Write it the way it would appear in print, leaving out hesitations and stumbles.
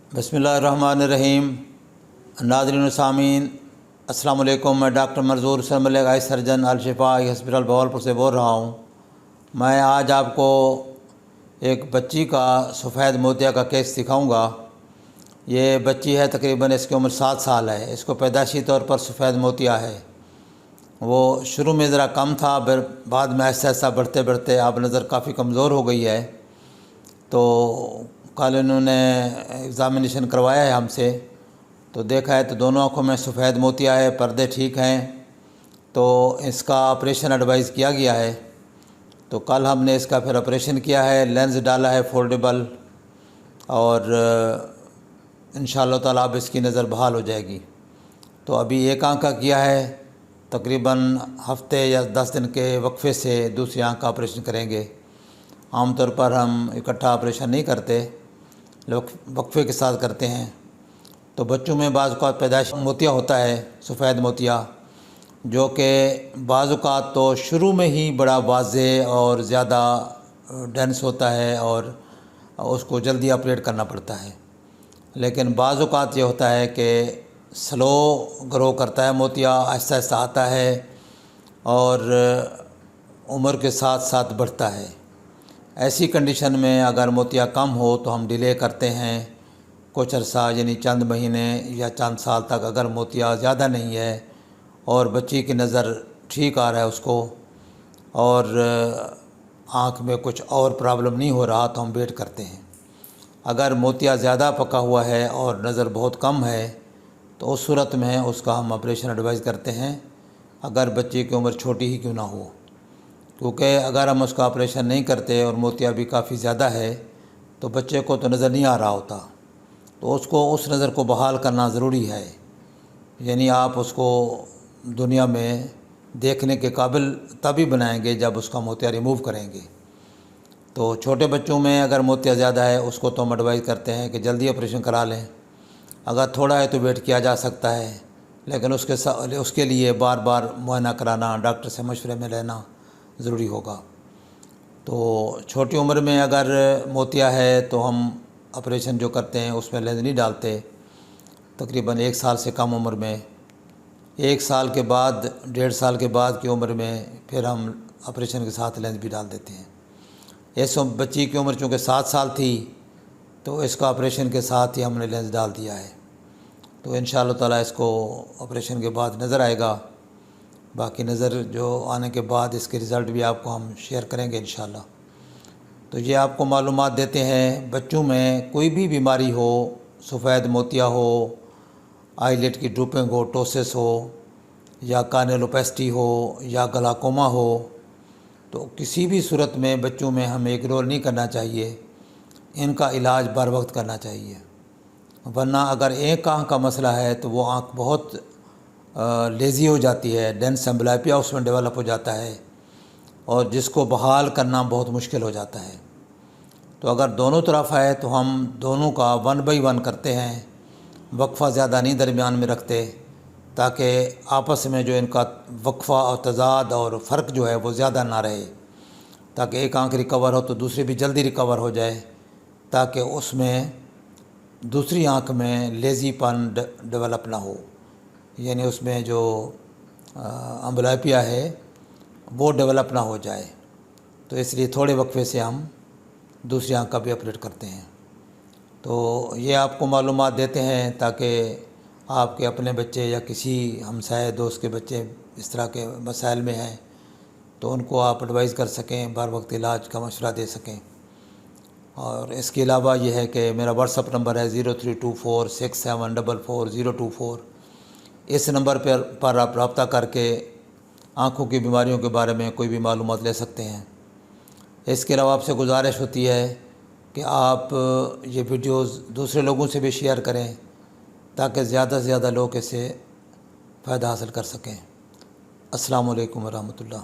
बिस्मिल्लाहिर्रहमानिर्रहीम। नाज़रीन व सामीन अस्सलाम वालेकुम। मैं डॉक्टर मंजूर सरमल आई सर्जन अल-शिफा हॉस्पिटल बहावलपुर से बोल रहा हूँ। मैं आज आपको एक बच्ची का सफ़ेद मोतिया का केस दिखाऊंगा। ये बच्ची है, तकरीबन इसकी उम्र 7 साल है। इसको पैदाइशी तौर पर सफ़ेद मोतिया है। वो शुरू में ज़रा कम था, फिर बाद में ऐसा ऐसा बढ़ते बढ़ते अब नज़र काफ़ी कमज़ोर हो गई है। तो कल इन्होंने एग्ज़ामिनेशन करवाया है हमसे, तो देखा है तो दोनों आँखों में सफ़ेद मोतिया है, पर्दे ठीक हैं, तो इसका ऑपरेशन एडवाइज़ किया गया है। तो कल हमने इसका फिर ऑपरेशन किया है, लेंस डाला है फोल्डेबल, और इंशाअल्लाह ताला अब इसकी नज़र बहाल हो जाएगी। तो अभी एक आँख का किया है, तकरीबन हफ्ते या 10 दिन के वक्फे से दूसरी आँख का ऑपरेशन करेंगे। आमतौर पर हम इकट्ठा ऑपरेशन नहीं करते, वक्फे के साथ करते हैं। तो बच्चों में बाज़ औक़ात पैदाइश मोतिया होता है, सफ़ेद मोतिया, जो कि बाज़ औक़ात तो शुरू में ही बड़ा वाज़े और ज़्यादा डेंस होता है और उसको जल्दी ऑपरेट करना पड़ता है। लेकिन बाज़ औक़ात ये होता है कि स्लो ग्रो करता है मोतिया, आहिस्ता आहिस्ता आता है और उम्र के साथ साथ बढ़ता है। ऐसी कंडीशन में अगर मोतिया कम हो तो हम डिले करते हैं कुछ अर्सा, यानी चंद महीने या चंद साल तक। अगर मोतिया ज़्यादा नहीं है और बच्ची की नज़र ठीक आ रहा है उसको, और आँख में कुछ और प्रॉब्लम नहीं हो रहा, तो हम वेट करते हैं। अगर मोतिया ज़्यादा पका हुआ है और नज़र बहुत कम है, तो उस सूरत में उसका हम ऑपरेशन एडवाइज़ करते हैं, अगर बच्ची की उम्र छोटी ही क्यों ना हो। क्योंकि अगर हम उसका ऑपरेशन नहीं करते और मोतिया भी काफ़ी ज़्यादा है, तो बच्चे को तो नज़र नहीं आ रहा होता, तो उसको उस नज़र को बहाल करना ज़रूरी है। यानी आप उसको दुनिया में देखने के काबिल तभी बनाएंगे जब उसका मोतिया रिमूव करेंगे। तो छोटे बच्चों में अगर मोतिया ज़्यादा है, उसको तो हम एडवाइज़ करते हैं कि जल्दी ऑपरेशन करा लें। अगर थोड़ा है तो वेट किया जा सकता है, लेकिन उसके लिए बार बार मुआयना कराना, डॉक्टर से मशवरे में लेना ज़रूरी होगा। तो छोटी उम्र में अगर मोतिया है तो हम ऑपरेशन जो करते हैं उसमें लेंस नहीं डालते। तकरीबन 1 साल से कम उम्र में, 1 साल के बाद, 1.5 साल के बाद की उम्र में फिर हम ऑपरेशन के साथ लेंस भी डाल देते हैं। इस बच्ची की उम्र चूँकि 7 साल थी, तो इसका ऑपरेशन के साथ ही हमने लेंस डाल दिया है। तो इंशाअल्लाह ताला इसको ऑपरेशन के बाद नज़र आएगा। बाकी नज़र जो आने के बाद इसके रिज़ल्ट भी आपको हम शेयर करेंगे इंशाअल्लाह। तो ये आपको मालूमात देते हैं, बच्चों में कोई भी बीमारी हो, सफ़ेद मोतिया हो, आईलिड की ड्रूपिंग हो, टोसिस हो, या कार्नियोलोपेस्टी हो, या ग्लाकोमा हो, तो किसी भी सूरत में बच्चों में हमें इग्नोर नहीं करना चाहिए। इनका इलाज बर वक्त करना चाहिए, वरना अगर एक आँख का मसला है तो वो आँख बहुत लेज़ी हो जाती है, डेंस एम्ब्लाइपिया उसमें डेवलप हो जाता है, और जिसको बहाल करना बहुत मुश्किल हो जाता है। तो अगर दोनों तरफ है तो हम दोनों का 1 बाई 1 करते हैं, वक्फ़ा ज़्यादा नहीं दरमियान में रखते, ताकि आपस में जो इनका वक्फ़ा और तज़ाद और फ़र्क जो है वो ज़्यादा ना रहे, ताकि एक आँख रिकवर हो तो दूसरी भी जल्दी रिकवर हो जाए, ताकि उसमें दूसरी आँख में लेज़ीपन डेवलप ना हो, यानी उसमें जो एम्ब्लाइपिया है वो डेवलप ना हो जाए। तो इसलिए थोड़े वक्फे से हम दूसरी आँख का भी ऑपरेट करते हैं। तो ये आपको मालूमात देते हैं ताकि आपके अपने बच्चे या किसी हमसाए दोस्त के बच्चे इस तरह के मसाइल में हैं, तो उनको आप एडवाइज़ कर सकें, बार वक्त इलाज का मशवरा दे सकें। और इसके अलावा ये है कि मेरा व्हाट्सअप नंबर है 032467444024। इस नंबर पर आप रब्ता करके आँखों की बीमारियों के बारे में कोई भी मालूमात ले सकते हैं। इसके अलावा आपसे गुजारिश होती है कि आप ये वीडियोज़ दूसरे लोगों से भी शेयर करें, ताकि ज़्यादा से ज़्यादा लोग इससे फ़ायदा हासिल कर सकें। अस्सलामु अलैकुम व रहमतुल्लाह।